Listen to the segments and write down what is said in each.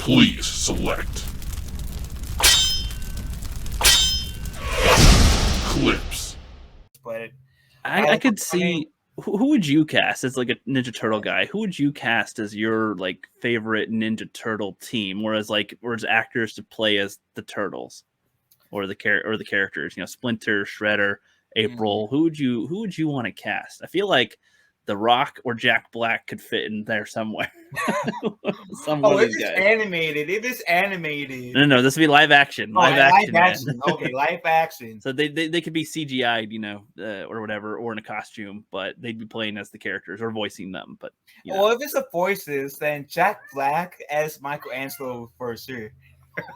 Please select clips. But I could see who would you cast as like a Ninja Turtle guy? Who would you cast as your like favorite Ninja Turtle team? Whereas actors to play as the turtles or the characters, you know, Splinter, Shredder, April. Who would you want to cast? I feel like The Rock or Jack Black could fit in there somewhere. It is animated. It is animated. No, this would be live action. Live action. Okay, live action. So they could be CGI'd, you know, or whatever, or in a costume, but they'd be playing as the characters or voicing them. But you know. Well, if it's the voices, then Jack Black as Michelangelo for sure,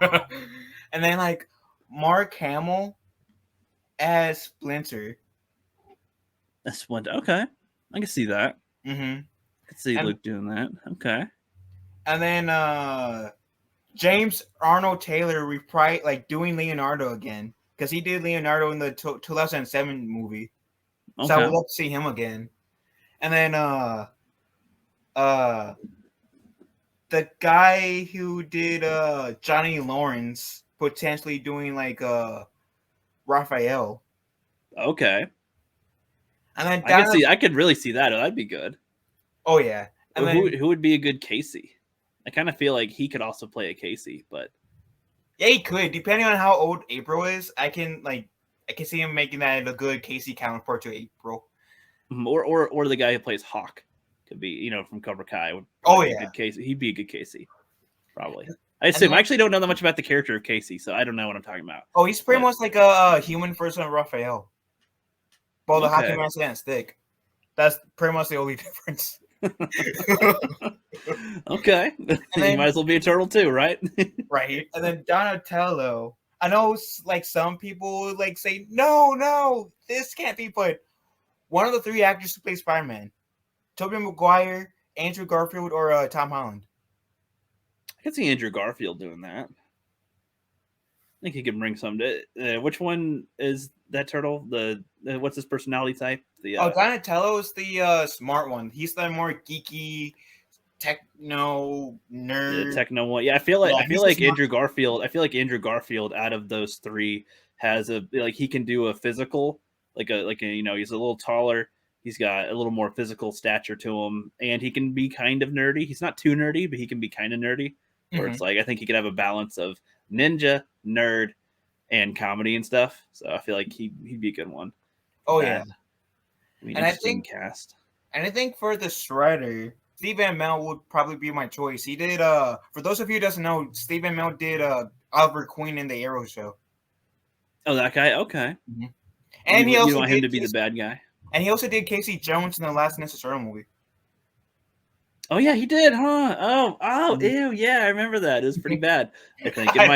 and then like Mark Hamill as Splinter. That's Splinter. Okay, I can see that. Mm-hmm. I can see Luke doing that. Okay. And then James Arnold Taylor doing Leonardo again, because he did Leonardo in the 2007 movie. Okay. So I would love to see him again. And then the guy who did Johnny Lawrence potentially doing like Raphael. Okay. And then I could really see that. That'd be good. Oh yeah. And who would be a good Casey? I kind of feel like he could also play a Casey, but yeah, he could. Depending on how old April is, I can see him making that a good Casey counterpart to April. Or the guy who plays Hawk could be, you know, from Cobra Kai. Be a good Casey. He'd be a good Casey, probably. I assume. I actually don't know that much about the character of Casey, so I don't know what I'm talking about. Oh, he's pretty much like a human version of Raphael. Well, the hockey mask and stick. That's pretty much the only difference. Okay. You might as well be a turtle too, right? Right. And then Donatello. I know like some people like say, no, this can't be put. One of the three actors who play Spider-Man. Tobey Maguire, Andrew Garfield, or Tom Holland. I could see Andrew Garfield doing that. I think he could bring some to which one is that turtle? What's his personality type? Donatello is the smart one. He's the more geeky techno nerd. The techno one. Yeah, I feel like Andrew Garfield. I feel like Andrew Garfield out of those three has he can do a physical, like a you know, he's a little taller. He's got a little more physical stature to him, and he can be kind of nerdy. He's not too nerdy, but he can be kind of nerdy. Where it's like I think he could have a balance of ninja, nerd, and comedy and stuff. So I feel like he'd be a good one. Oh yeah, and I think cast. And I think for the Shredder, Steve Amell would probably be my choice. He did for those of you who doesn't know, Steve Amell did Oliver Queen in the Arrow show. Oh, that guy. Okay. Mm-hmm. And he also want him to be the bad guy. And he also did Casey Jones in the last Ninja Turtle movie. Oh yeah, he did, huh? Oh, ew, yeah, I remember that. It was pretty bad. I think, in my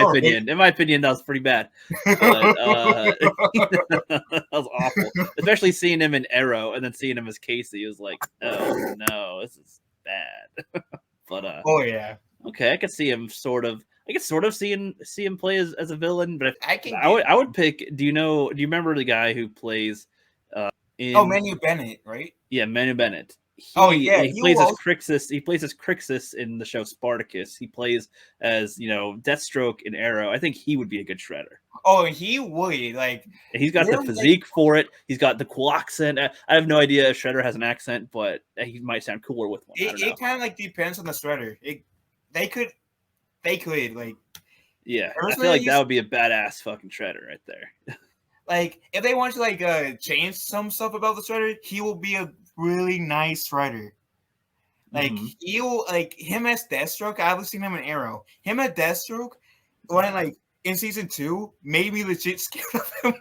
opinion, that was pretty bad. But, that was awful. Especially seeing him in Arrow and then seeing him as Casey. It was like, oh no, this is bad. But oh yeah, okay, I could see him sort of see him play as a villain. But I would pick. Do you remember the guy who plays? Manu Bennett, right? Yeah, Manu Bennett. He plays as Crixus. He plays as Crixus in the show Spartacus. He plays as, you know, Deathstroke in Arrow. I think he would be a good Shredder. Oh, he would. Like, he's got the physique for it. He's got the cool accent. I have no idea if Shredder has an accent, but he might sound cooler with one. It kind of like depends on the Shredder. They could like. Yeah, I feel like that would be a badass fucking Shredder right there. Like, if they want to like change some stuff about the Shredder, he will be a really nice Shredder. Like he'll like him as Deathstroke. I've seen him in Arrow. Him as Deathstroke, when in season 2, made me legit scared of him.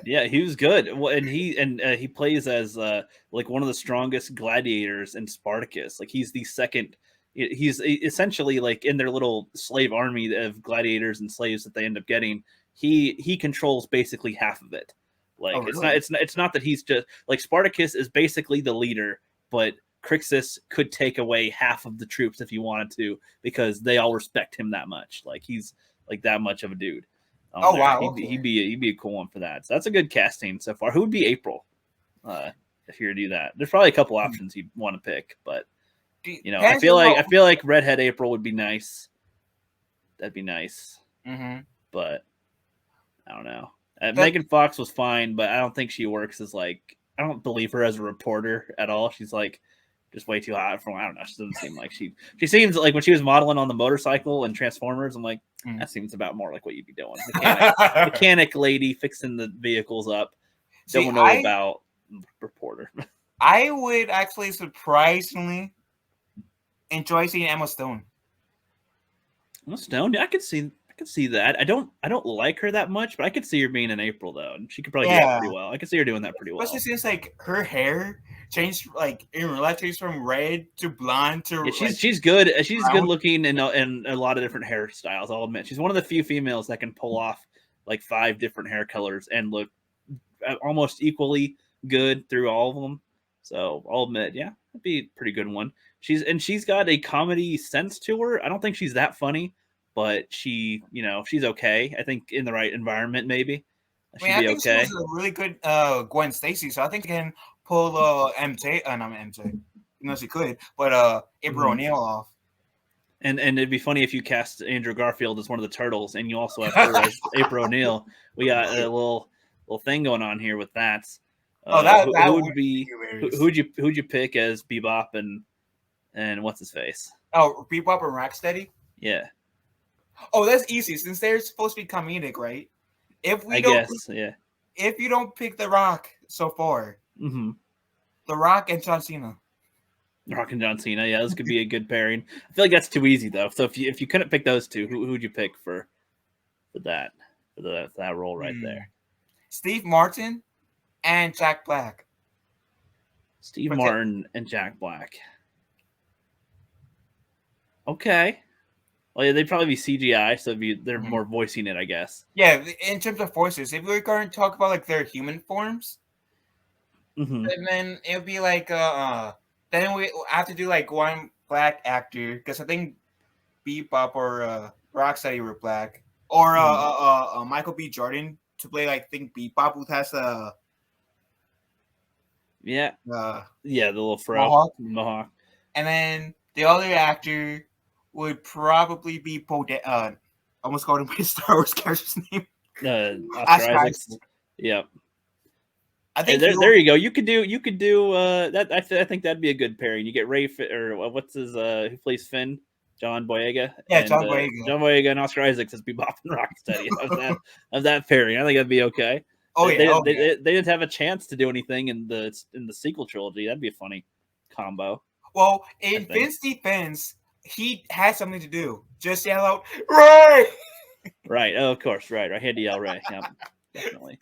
Yeah, he was good. Well, and he plays as like one of the strongest gladiators in Spartacus. Like he's the second. He's essentially like in their little slave army of gladiators and slaves that they end up getting. He controls basically half of it. Like it's not that he's just like Spartacus is basically the leader, but Crixus could take away half of the troops if he wanted to because they all respect him that much. Like he's like that much of a dude. Wow, he'd be a cool one for that. So that's a good casting so far. Who would be April? If you were to do that, there's probably a couple options you'd want to pick, but you know, I feel like redhead April would be nice. that'd be nice. Mm-hmm. But I don't know. Megan Fox was fine, but I don't think she works as like, I don't believe her as a reporter at all. She's like just way too hot for, I don't know. She doesn't seem like she seems like when she was modeling on the motorcycle and Transformers, I'm like, that seems about more like what you'd be doing. Mechanic lady fixing the vehicles up. Don't know about reporter. I would actually surprisingly enjoy seeing Emma Stone. Emma Stone, yeah, I could see that. I don't like her that much, but I could see her being in April though, and she could probably do that pretty well. I could see her doing that pretty well. Especially since like her hair changed, like in real life, changed from red to blonde to. Yeah, she's good. She's good looking in a lot of different hairstyles. I'll admit, she's one of the few females that can pull off like 5 different hair colors and look almost equally good through all of them. So I'll admit, yeah, that'd be a pretty good one. She's got a comedy sense to her. I don't think she's that funny, but she's okay. I think in the right environment, maybe she'd be okay. She was a really good Gwen Stacy, so I think she can pull not MJ. She could, but April O'Neil off. And it'd be funny if you cast Andrew Garfield as one of the turtles, and you also have her as April O'Neil. We got a little thing going on here with that. Who would be who'd you pick as Bebop and what's his face? Oh, Bebop and Rocksteady. Yeah. Oh, that's easy since they're supposed to be comedic, right? If you don't pick The Rock so far, The Rock and John Cena. Rock and John Cena, yeah, this could be a good pairing. I feel like that's too easy though. So if you couldn't pick those two, who'd you pick for that role right there? Steve Martin and Jack Black. Steve Martin and Jack Black. Okay. Well, yeah, they'd probably be CGI, so they're more voicing it, I guess. Yeah, in terms of voices, if we're going to talk about like their human forms, and then it would be like then we have to do like one black actor because I think Bebop or Rocksteady were black, or Michael B. Jordan to play like Bebop, who has the the little fro mohawk, and then the other actor would probably be Poe. Almost called him my Star Wars character's name. Oscar Isaac. Yep. I think there you go. You could do that. I think that'd be a good pairing. You get Ray or what's his who plays Finn, John Boyega. Yeah, John Boyega. John Boyega and Oscar Isaac as Bebop and Rocksteady of that pairing. I think that'd be okay. They didn't have a chance to do anything in the sequel trilogy. That'd be a funny combo. Well, in Finn's defense, he had something to do. Just yell out, Ray! Right. Oh, of course. Right. I had to yell Ray. Yep. Definitely.